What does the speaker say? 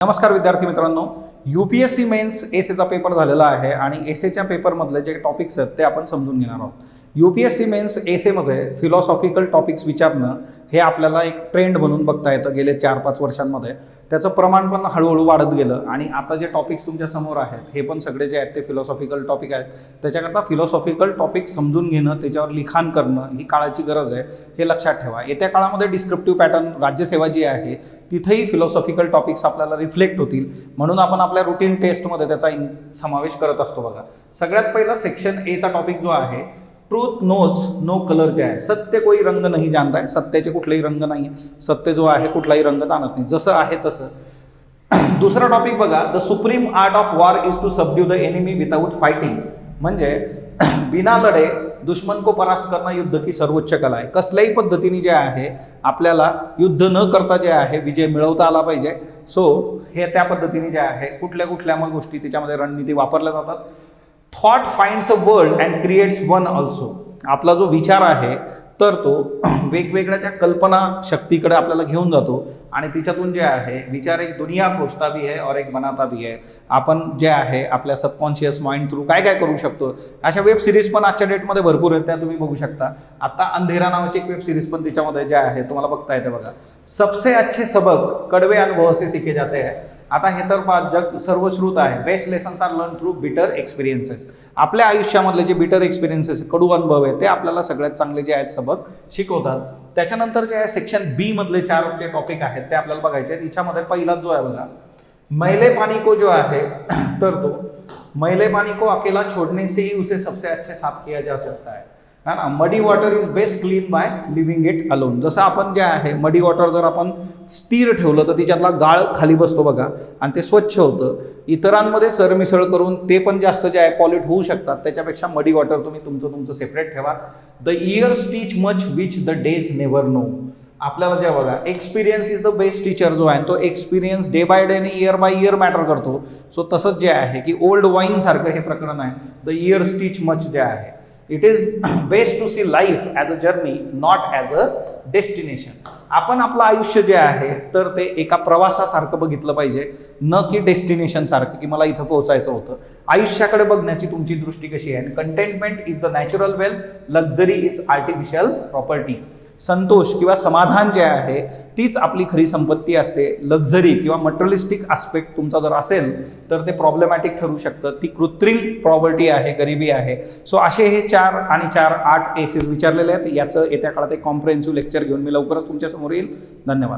नमस्कार विद्यार्थी मित्रांनो, UPSC मेन्स एसेचा पेपर झालेला आहे आणि एसेच्या पेपरमधले जे टॉपिक्स आहेत ते आपण समजून घेणार आहोत. UPSC मेन्स एसेमध्ये फिलॉसॉफिकल टॉपिक्स विचारणं हे आपल्याला एक ट्रेंड म्हणून बघता येतं गेले 4-5 वर्षांमध्ये. त्याचं प्रमाण पण हळूहळू वाढत गेलं आणि आता जे टॉपिक्स तुमच्या समोर आहेत हे पण सगळे जे आहेत ते फिलॉसॉफिकल टॉपिक आहेत. त्याच्याकरता फिलॉसॉफिकल टॉपिक समजून घेणं, त्याच्यावर लिखाण करणं ही काळाची गरज आहे, हे लक्षात ठेवा. येत्या काळामध्ये डिस्क्रिप्टिव्ह पॅटर्न राज्यसेवा जी आहे तिथेही फिलॉसॉफिकल टॉपिक्स आपल्याला रिफ्लेक्ट होतील, म्हणून आपण आपल्या रुटीन टेस्टमध्ये त्याचा समावेश करत असतो. बघा, सगळ्यात पहिला सेक्शन एचा टॉपिक जो आहे ट्रूथ नोज नो कलर जे आहे, सत्य कोई रंग नाही जानता है. सत्याचे कुठलेही रंग नाही, सत्य जो आहे कुठलाही रंग जाणत नाही, जसं आहे तसं. दुसरा टॉपिक बघा, the supreme art of war is to subdue the enemy without fighting. म्हणजे बिना लढे दुश्मन को परास्त करणं युद्ध की सर्वोच्च कला आहे. कसल्याही पद्धतीने जे आहे आपल्याला युद्ध न करता जे आहे विजय मिळवता आला पाहिजे. सो हे त्या पद्धतीने जे आहे कुठल्या मग गोष्टी त्याच्यामध्ये रणनीती वापरल्या जातात. Thought finds a world and creates one also. आपला जो विचार आहे तर तो वेगवेगळ्या त्या कल्पना शक्तीकडे आपल्याला घेऊन जातो आणि तिच्यातून जे आहे विचार एक दुनिया खोजता भी है और एक बनाता भी है. आपण जे आहे आपल्या सबकॉन्शियस माइंड थ्रू काय काय करू शकतो. अशा वेब सिरीज पण आजच्या डेटमध्ये भरपूर आहेत, त्या तुम्ही बघू शकता. आता अंधेरा नावाची एक वेब सिरीज पण तिच्यामध्ये जे आहे तुम्हाला बघता येते. बघा, सबसे अच्छे सबक कड़वे अनुभव से सीखे जाते हैं. आता हे तर जग सर्वश्रुत आहे, best lessons are learn through bitter experiences. आपल्या आयुष्यामधले जे बिटर एक्सपिरियन्सेस, कडू अनुभव आहे, ते आपल्याला सगळ्यात चांगले जे आहेत सबक शिकवतात. त्याच्यानंतर जे आहे सेक्शन बी मधले 4 जे टॉपिक आहेत ते आपल्याला बघायचे आहेत. याच्यामध्ये पहिलाच जो आहे बघा, मैले पानी को जो आहे तर तो मैले पानी को अकेला छोड़ने से ही उसे सबसे अच्छे साफ किया जा सकता है ना. मडी water is best clean bye living it alone. जसं आपण जे आहे मडी वॉटर जर आपण स्थिर ठेवलं तर तिच्यातला गाळ खाली बसतो बघा आणि ते स्वच्छ होतं. इतरांमध्ये सरमिसळ करून ते पण जास्त जे आहे पॉल्यूट होऊ शकतात. त्याच्यापेक्षा मडी वॉटर तुम्ही तुमचं सेपरेट ठेवा. The years teach much which the days never know. आपल्याला जे बघा experience is the best teacher जो आहे तो एक्सपिरियन्स डे बाय डे आणि इयर बाय इयर मॅटर करतो. सो तसंच जे आहे की ओल्ड वाईन सारखं हे प्रकरण आहे. द इयर्स टीच मच जे आहे, it is best to see life as a journey not as a destination. आपण आपलं आयुष्य जे आहे तर ते एका प्रवासासारखं बघितलं पाहिजे, न की डेस्टिनेशन सारखं की मला इथं पोहोचायचं होतं. आयुष्याकडे बघण्याची तुमची दृष्टी कशी आहे. Contentment is the natural wealth, luxury is artificial property. संतोष किंवा समाधान जे आहे तीच आपली खरी संपत्ती असते. लक्झरी किंवा मटेरियलिस्टिक आस्पेक्ट तुमचा जर असेल तर ते प्रॉब्लेमॅटिक ठरू शकतं. ती कृत्रिम प्रॉपर्टी आहे, गरिबी आहे. सो असे हे 4 आणि 4 8 एसेस विचारलेले आहेत. याचं येत्या काळात एक कॉम्प्रिहेन्सिव्ह लेक्चर घेऊन मी लवकरच तुमच्यासमोर येईल. धन्यवाद.